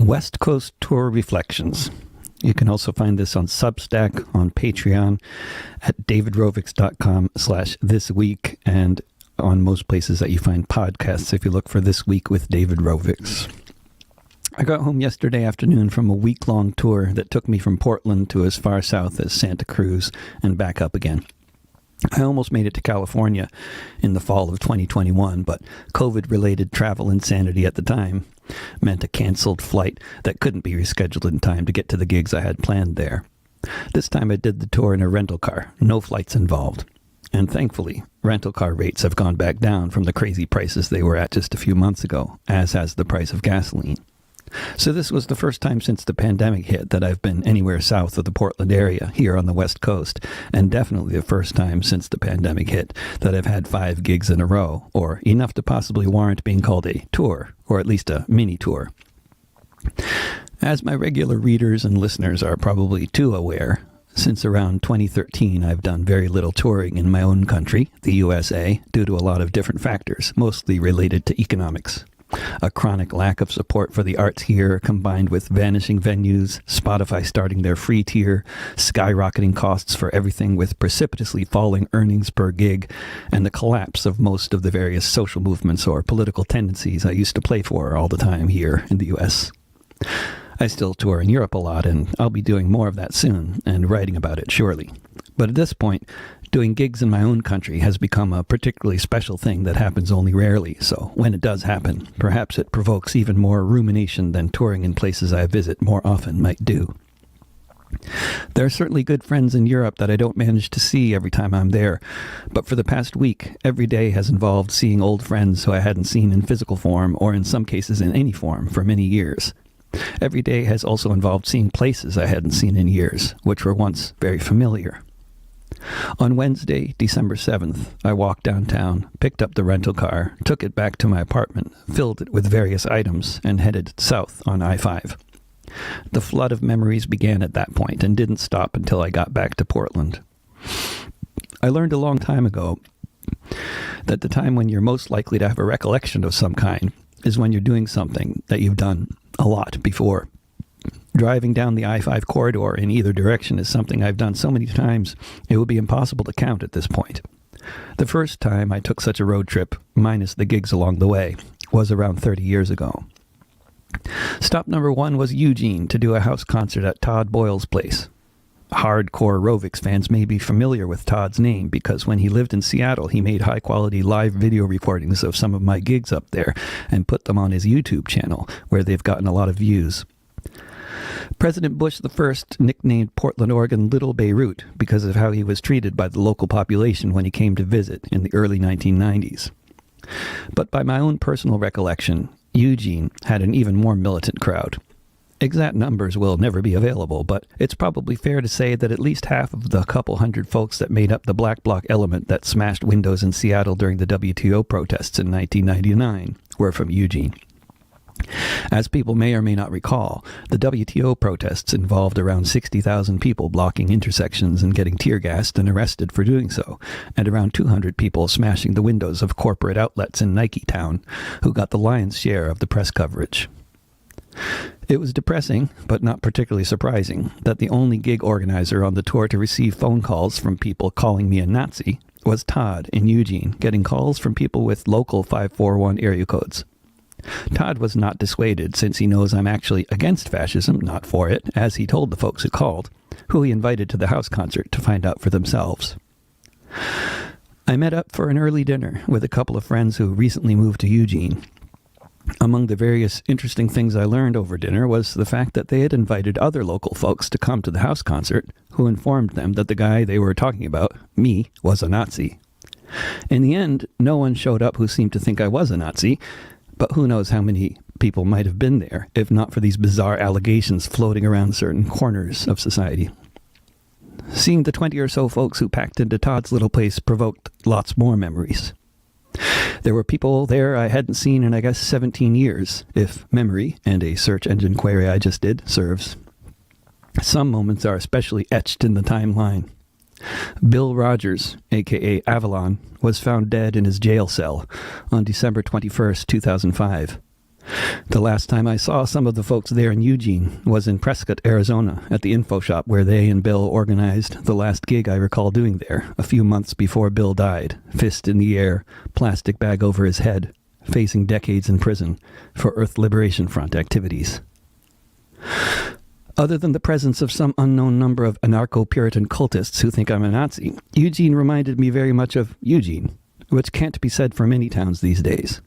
West Coast Tour Reflections. You can also find this on Substack, on Patreon, at davidrovics.com/thisweek, and on most places that you find podcasts if you look for This Week with David Rovics. I got home yesterday afternoon from a week-long tour that took me from Portland to as far south as Santa Cruz and back up again. I almost made it to California in the fall of 2021, but COVID-related travel insanity at the time meant a canceled flight that couldn't be rescheduled in time to get to the gigs I had planned there. This time I did the tour in a rental car, no flights involved. And thankfully, rental car rates have gone back down from the crazy prices they were at just a few months ago, as has the price of gasoline. So this was the first time since the pandemic hit that I've been anywhere south of the Portland area here on the West Coast, and definitely the first time since the pandemic hit that I've had 5 gigs in a row, or enough to possibly warrant being called a tour, or at least a mini tour. As my regular readers and listeners are probably too aware, since around 2013 I've done very little touring in my own country, the USA, due to a lot of different factors, mostly related to economics. A chronic lack of support for the arts here, combined with vanishing venues, Spotify starting their free tier, skyrocketing costs for everything with precipitously falling earnings per gig, and the collapse of most of the various social movements or political tendencies I used to play for all the time here in the US. I still tour in Europe a lot, and I'll be doing more of that soon, and writing about it surely. But at this point, doing gigs in my own country has become a particularly special thing that happens only rarely, so when it does happen, perhaps it provokes even more rumination than touring in places I visit more often might do. There are certainly good friends in Europe that I don't manage to see every time I'm there, but for the past week, every day has involved seeing old friends who I hadn't seen in physical form, or in some cases in any form, for many years. Every day has also involved seeing places I hadn't seen in years, which were once very familiar. On Wednesday, December 7th, I walked downtown, picked up the rental car, took it back to my apartment, filled it with various items, and headed south on I-5. The flood of memories began at that point and didn't stop until I got back to Portland. I learned a long time ago that the time when you're most likely to have a recollection of some kind is when you're doing something that you've done a lot before. Driving down the I-5 corridor in either direction is something I've done so many times it would be impossible to count at this point. The first time I took such a road trip, minus the gigs along the way, was around 30 years ago. Stop number 1 was Eugene to do a house concert at Todd Boyle's place. Hardcore Rovics fans may be familiar with Todd's name because when he lived in Seattle, he made high-quality live video recordings of some of my gigs up there and put them on his YouTube channel, where they've gotten a lot of views. President Bush I nicknamed Portland, Oregon Little Beirut because of how he was treated by the local population when he came to visit in the early 1990s. But by my own personal recollection, Eugene had an even more militant crowd. Exact numbers will never be available, but it's probably fair to say that at least half of the couple hundred folks that made up the black bloc element that smashed windows in Seattle during the WTO protests in 1999 were from Eugene. As people may or may not recall, the WTO protests involved around 60,000 people blocking intersections and getting tear-gassed and arrested for doing so, and around 200 people smashing the windows of corporate outlets in Nike Town, who got the lion's share of the press coverage. It was depressing, but not particularly surprising, that the only gig organizer on the tour to receive phone calls from people calling me a Nazi was Todd in Eugene, getting calls from people with local 541 area codes. Todd was not dissuaded, since he knows I'm actually against fascism, not for it, as he told the folks who called, who he invited to the house concert to find out for themselves. I met up for an early dinner with a couple of friends who recently moved to Eugene. Among the various interesting things I learned over dinner was the fact that they had invited other local folks to come to the house concert, who informed them that the guy they were talking about, me, was a Nazi. In the end, no one showed up who seemed to think I was a Nazi, but who knows how many people might have been there, if not for these bizarre allegations floating around certain corners of society. Seeing the 20 or so folks who packed into Todd's little place provoked lots more memories. There were people there I hadn't seen in, I guess, 17 years, if memory, and a search engine query I just did, serves. Some moments are especially etched in the timeline. Bill Rogers, a.k.a. Avalon, was found dead in his jail cell on December 21st, 2005. The last time I saw some of the folks there in Eugene was in Prescott, Arizona, at the info shop where they and Bill organized the last gig I recall doing there, a few months before Bill died, fist in the air, plastic bag over his head, facing decades in prison for Earth Liberation Front activities. Other than the presence of some unknown number of anarcho-Puritan cultists who think I'm a Nazi, Eugene reminded me very much of Eugene, which can't be said for many towns these days.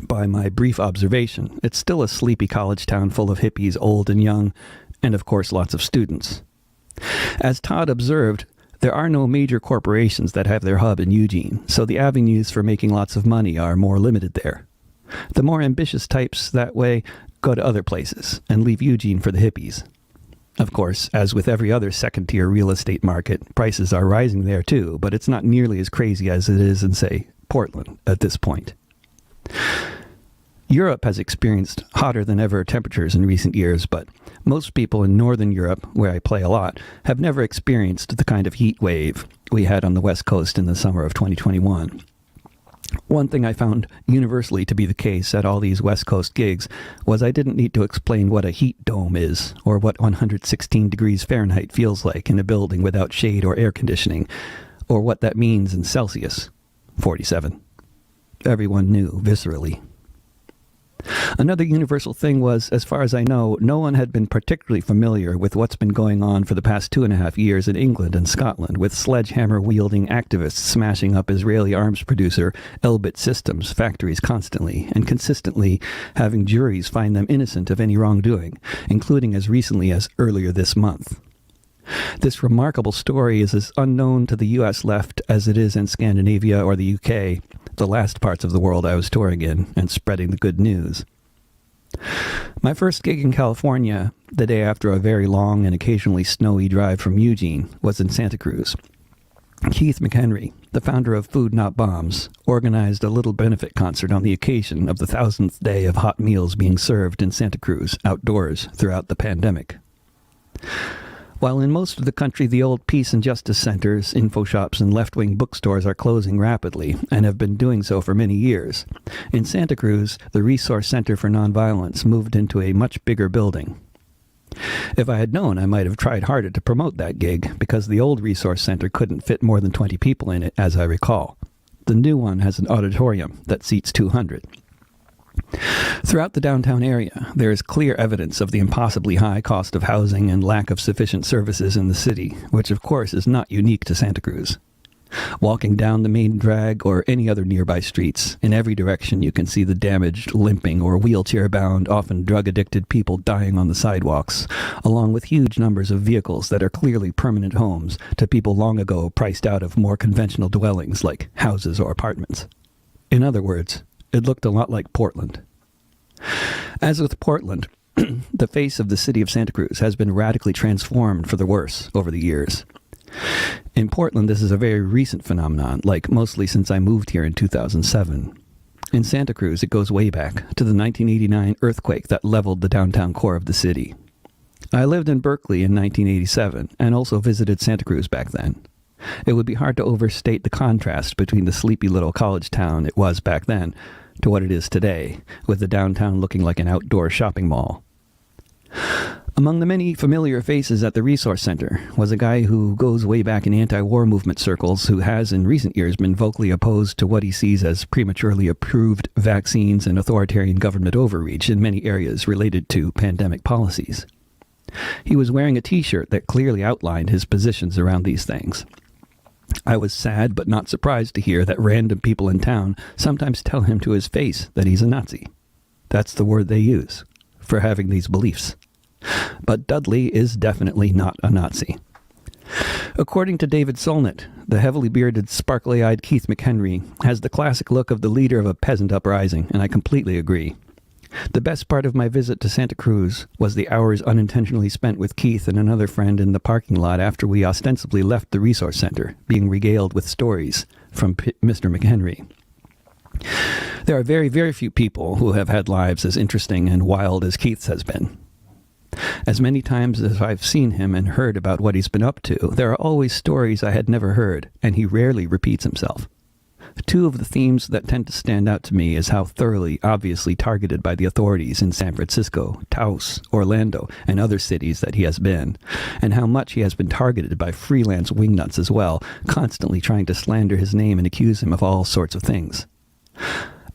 By my brief observation, it's still a sleepy college town full of hippies, old and young, and of course lots of students. As Todd observed, there are no major corporations that have their hub in Eugene, so the avenues for making lots of money are more limited there. The more ambitious types that way go to other places and leave Eugene for the hippies. Of course, as with every other second-tier real estate market, prices are rising there too, but it's not nearly as crazy as it is in, say, Portland at this point. Europe has experienced hotter than ever temperatures in recent years, but most people in Northern Europe, where I play a lot, have never experienced the kind of heat wave we had on the West Coast in the summer of 2021. One thing I found universally to be the case at all these West Coast gigs was I didn't need to explain what a heat dome is, or what 116 degrees Fahrenheit feels like in a building without shade or air conditioning, or what that means in Celsius, 47. Everyone knew viscerally. Another universal thing was, as far as I know, no one had been particularly familiar with what's been going on for the past 2.5 years in England and Scotland, with sledgehammer-wielding activists smashing up Israeli arms producer Elbit Systems factories constantly, and consistently having juries find them innocent of any wrongdoing, including as recently as earlier this month. This remarkable story is as unknown to the U.S. left as it is in Scandinavia or the U.K., the last parts of the world I was touring in and spreading the good news. My first gig in California, the day after a very long and occasionally snowy drive from Eugene, was in Santa Cruz. Keith McHenry, the founder of Food Not Bombs, organized a little benefit concert on the occasion of the 1000th day of hot meals being served in Santa Cruz outdoors throughout the pandemic. While in most of the country the old peace and justice centers, info shops, and left-wing bookstores are closing rapidly, and have been doing so for many years, in Santa Cruz, the Resource Center for Nonviolence moved into a much bigger building. If I had known, I might have tried harder to promote that gig, because the old Resource Center couldn't fit more than 20 people in it, as I recall. The new one has an auditorium that seats 200. Throughout the downtown area, there is clear evidence of the impossibly high cost of housing and lack of sufficient services in the city, which of course is not unique to Santa Cruz. Walking down the main drag or any other nearby streets, in every direction you can see the damaged, limping, or wheelchair-bound, often drug-addicted people dying on the sidewalks, along with huge numbers of vehicles that are clearly permanent homes to people long ago priced out of more conventional dwellings like houses or apartments. In other words, it looked a lot like Portland. As with Portland, the face of the city of Santa Cruz has been radically transformed for the worse over the years. In Portland, this is a very recent phenomenon, like mostly since I moved here in 2007. In Santa Cruz, it goes way back to the 1989 earthquake that leveled the downtown core of the city. I lived in Berkeley in 1987 and also visited Santa Cruz back then. It would be hard to overstate the contrast between the sleepy little college town it was back then to what it is today, with the downtown looking like an outdoor shopping mall. Among the many familiar faces at the Resource Center was a guy who goes way back in anti-war movement circles, who has in recent years been vocally opposed to what he sees as prematurely approved vaccines and authoritarian government overreach in many areas related to pandemic policies. He was wearing a t-shirt that clearly outlined his positions around these things. I was sad but not surprised to hear that random people in town sometimes tell him to his face that he's a Nazi. That's the word they use for having these beliefs. But Dudley is definitely not a Nazi. According to David Solnit, the heavily bearded, sparkly-eyed Keith McHenry has the classic look of the leader of a peasant uprising, and I completely agree. The best part of my visit to Santa Cruz was the hours unintentionally spent with Keith and another friend in the parking lot after we ostensibly left the Resource Center, being regaled with stories from Mr. McHenry. There are very, very few people who have had lives as interesting and wild as Keith's has been. As many times as I've seen him and heard about what he's been up to, there are always stories I had never heard, and he rarely repeats himself. Two of the themes that tend to stand out to me is how thoroughly, obviously targeted by the authorities in San Francisco, Taos, Orlando, and other cities that he has been, and how much he has been targeted by freelance wingnuts as well, constantly trying to slander his name and accuse him of all sorts of things.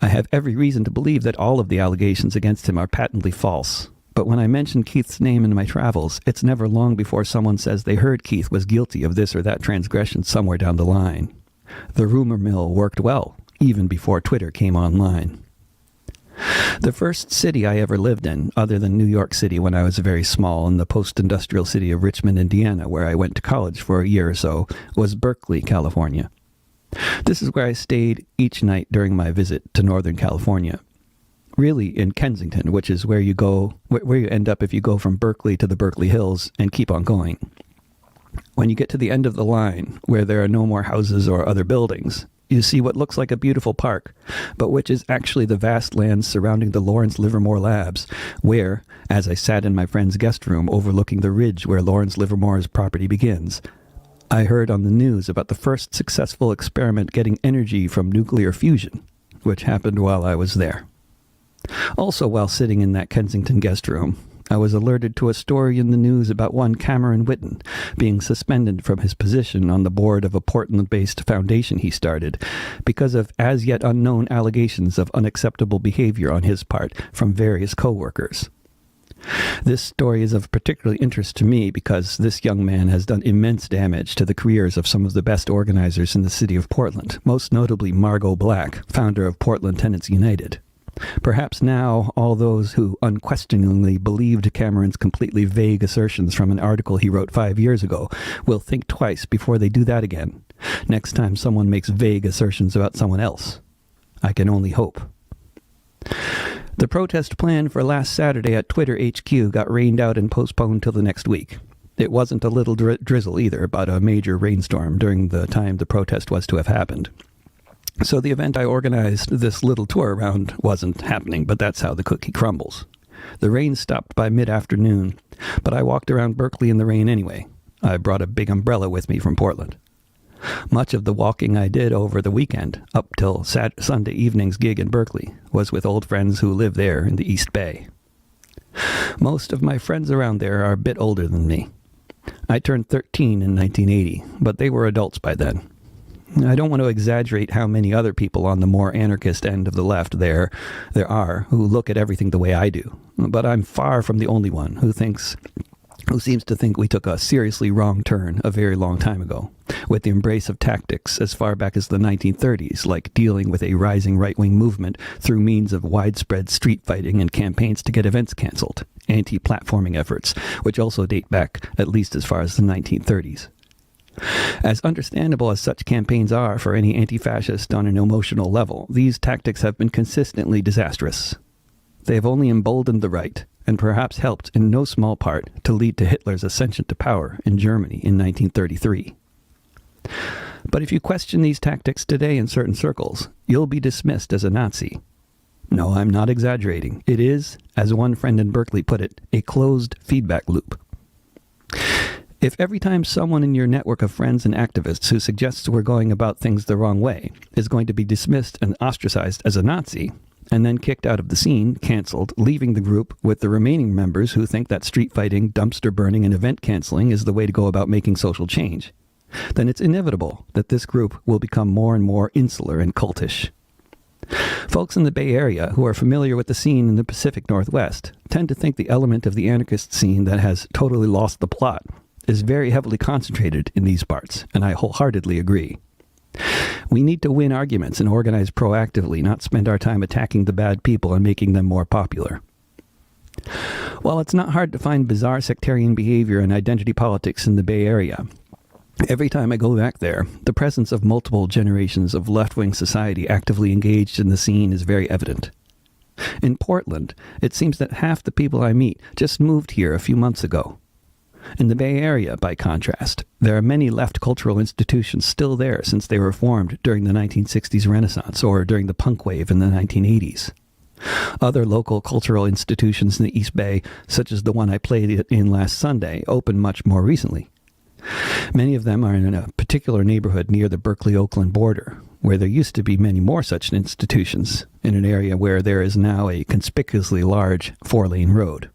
I have every reason to believe that all of the allegations against him are patently false. But when I mention Keith's name in my travels, it's never long before someone says they heard Keith was guilty of this or that transgression somewhere down the line. The rumor mill worked well, even before Twitter came online. The first city I ever lived in, other than New York City when I was very small, in the post-industrial city of Richmond, Indiana, where I went to college for a year or so, was Berkeley, California. This is where I stayed each night during my visit to Northern California. Really in Kensington, which is where you end up if you go from Berkeley to the Berkeley Hills and keep on going. When you get to the end of the line, where there are no more houses or other buildings, you see what looks like a beautiful park, but which is actually the vast lands surrounding the Lawrence Livermore Labs, where, as I sat in my friend's guest room overlooking the ridge where Lawrence Livermore's property begins, I heard on the news about the first successful experiment getting energy from nuclear fusion, which happened while I was there. Also, while sitting in that Kensington guest room, I was alerted to a story in the news about one Cameron Whitten being suspended from his position on the board of a Portland-based foundation he started because of as yet unknown allegations of unacceptable behavior on his part from various co-workers. This story is of particular interest to me because this young man has done immense damage to the careers of some of the best organizers in the city of Portland, most notably Margot Black, founder of Portland Tenants United. Perhaps now all those who unquestioningly believed Cameron's completely vague assertions from an article he wrote 5 years ago will think twice before they do that again, next time someone makes vague assertions about someone else. I can only hope. The protest plan for last Saturday at Twitter HQ got rained out and postponed till the next week. It wasn't a little drizzle either, but a major rainstorm during the time the protest was to have happened. So the event I organized, this little tour around, wasn't happening, but that's how the cookie crumbles. The rain stopped by mid-afternoon, but I walked around Berkeley in the rain anyway. I brought a big umbrella with me from Portland. Much of the walking I did over the weekend, up till Sunday evening's gig in Berkeley, was with old friends who live there in the East Bay. Most of my friends around there are a bit older than me. I turned 13 in 1980, but they were adults by then. I don't want to exaggerate how many other people on the more anarchist end of the left there are who look at everything the way I do, but I'm far from the only one who seems to think we took a seriously wrong turn a very long time ago, with the embrace of tactics as far back as the 1930s, like dealing with a rising right-wing movement through means of widespread street fighting and campaigns to get events canceled, anti-platforming efforts, which also date back at least as far as the 1930s. As understandable as such campaigns are for any anti-fascist on an emotional level, these tactics have been consistently disastrous. They have only emboldened the right, and perhaps helped in no small part to lead to Hitler's ascension to power in Germany in 1933. But if you question these tactics today in certain circles, you'll be dismissed as a Nazi. No, I'm not exaggerating. It is, as one friend in Berkeley put it, a closed feedback loop. If every time someone in your network of friends and activists who suggests we're going about things the wrong way is going to be dismissed and ostracized as a Nazi, and then kicked out of the scene, canceled, leaving the group with the remaining members who think that street fighting, dumpster burning, and event canceling is the way to go about making social change, then it's inevitable that this group will become more and more insular and cultish. Folks in the Bay Area who are familiar with the scene in the Pacific Northwest tend to think the element of the anarchist scene that has totally lost the plot is very heavily concentrated in these parts, and I wholeheartedly agree. We need to win arguments and organize proactively, not spend our time attacking the bad people and making them more popular. While it's not hard to find bizarre sectarian behavior and identity politics in the Bay Area, every time I go back there, the presence of multiple generations of left-wing society actively engaged in the scene is very evident. In Portland, it seems that half the people I meet just moved here a few months ago. In the Bay Area, by contrast, there are many left cultural institutions still there since they were formed during the 1960s Renaissance or during the punk wave in the 1980s. Other local cultural institutions in the East Bay, such as the one I played in last Sunday, opened much more recently. Many of them are in a particular neighborhood near the Berkeley-Oakland border, where there used to be many more such institutions, in an area where there is now a conspicuously large 4-lane road.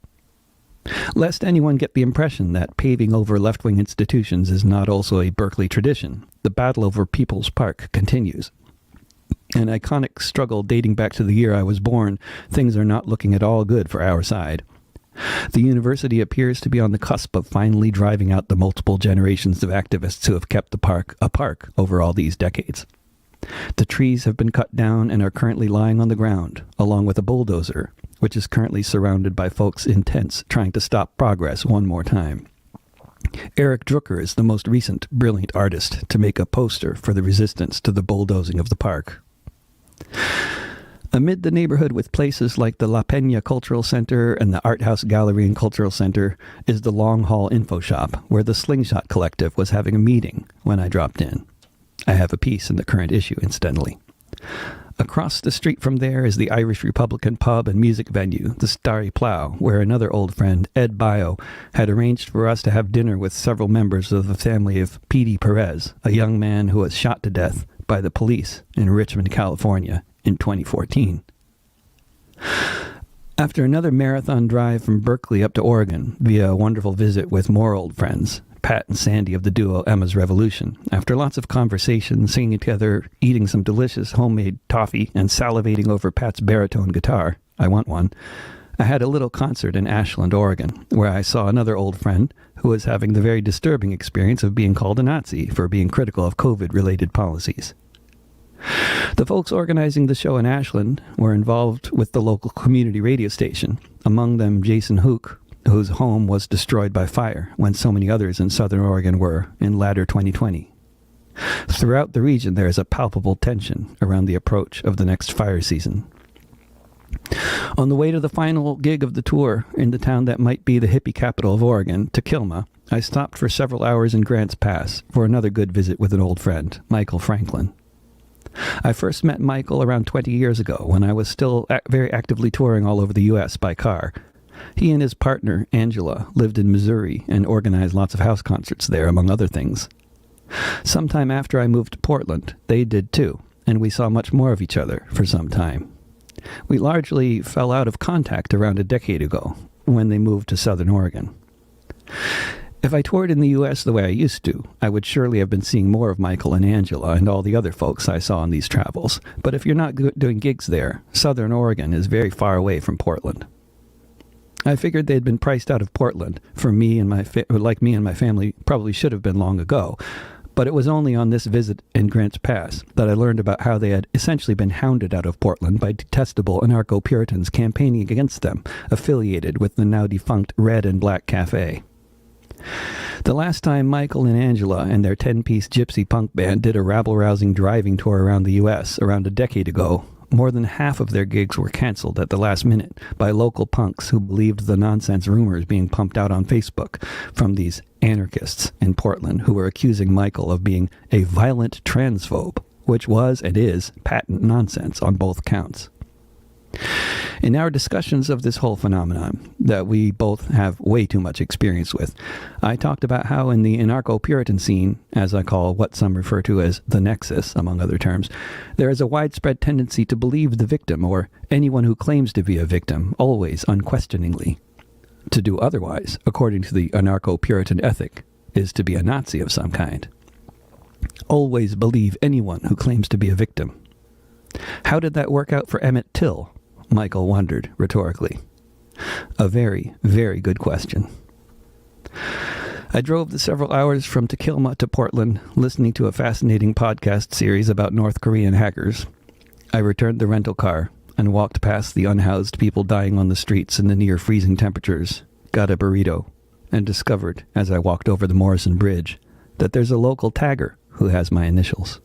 Lest anyone get the impression that paving over left-wing institutions is not also a Berkeley tradition, the battle over People's Park continues. An iconic struggle dating back to the year I was born, things are not looking at all good for our side. The university appears to be on the cusp of finally driving out the multiple generations of activists who have kept the park a park over all these decades. The trees have been cut down and are currently lying on the ground, along with a bulldozer, which is currently surrounded by folks in tents trying to stop progress one more time. Eric Drucker is the most recent brilliant artist to make a poster for the resistance to the bulldozing of the park. Amid the neighborhood with places like the La Peña Cultural Center and the Art House Gallery and Cultural Center is the Long Hall Info Shop, where the Slingshot Collective was having a meeting when I dropped in. I have a piece in the current issue, incidentally. Across the street from there is the Irish Republican pub and music venue, the Starry Plough, where another old friend, Ed Bio, had arranged for us to have dinner with several members of the family of P.D. Perez, a young man who was shot to death by the police in Richmond, California, in 2014. After another marathon drive from Berkeley up to Oregon via a wonderful visit with more old friends, Pat and Sandy of the duo Emma's Revolution, after lots of conversation, singing together, eating some delicious homemade toffee, and salivating over Pat's baritone guitar, I want one, I had a little concert in Ashland, Oregon, where I saw another old friend who was having the very disturbing experience of being called a Nazi for being critical of COVID-related policies. The folks organizing the show in Ashland were involved with the local community radio station, among them Jason Hook, whose home was destroyed by fire when so many others in southern Oregon were in latter 2020. Throughout the region, there is a palpable tension around the approach of the next fire season. On the way to the final gig of the tour in the town that might be the hippie capital of Oregon, Tequilma, I stopped for several hours in Grants Pass for another good visit with an old friend, Michael Franklin. I first met Michael around 20 years ago when I was still very actively touring all over the U.S. by car. He and his partner, Angela, lived in Missouri and organized lots of house concerts there, among other things. Sometime after I moved to Portland, they did too, and we saw much more of each other for some time. We largely fell out of contact around a decade ago, when they moved to Southern Oregon. If I toured in the U.S. the way I used to, I would surely have been seeing more of Michael and Angela and all the other folks I saw on these travels. But if you're not doing gigs there, Southern Oregon is very far away from Portland. I figured they'd been priced out of Portland, for me and my family probably should have been long ago. But it was only on this visit in Grants Pass that I learned about how they had essentially been hounded out of Portland by detestable anarcho-Puritans campaigning against them, affiliated with the now-defunct Red and Black Cafe. The last time Michael and Angela and their 10-piece gypsy punk band did a rabble-rousing driving tour around the U.S. around a decade ago, more than half of their gigs were canceled at the last minute by local punks who believed the nonsense rumors being pumped out on Facebook from these anarchists in Portland who were accusing Michael of being a violent transphobe, which was and is patent nonsense on both counts. In our discussions of this whole phenomenon, that we both have way too much experience with, I talked about how in the anarcho-Puritan scene, as I call what some refer to as the nexus, among other terms, there is a widespread tendency to believe the victim, or anyone who claims to be a victim, always unquestioningly. To do otherwise, according to the anarcho-Puritan ethic, is to be a Nazi of some kind. Always believe anyone who claims to be a victim. How did that work out for Emmett Till? Michael wondered rhetorically. A very, very good question. I drove the several hours from Tequilma to Portland, listening to a fascinating podcast series about North Korean hackers. I returned the rental car and walked past the unhoused people dying on the streets in the near-freezing temperatures, got a burrito, and discovered, as I walked over the Morrison Bridge, that there's a local tagger who has my initials.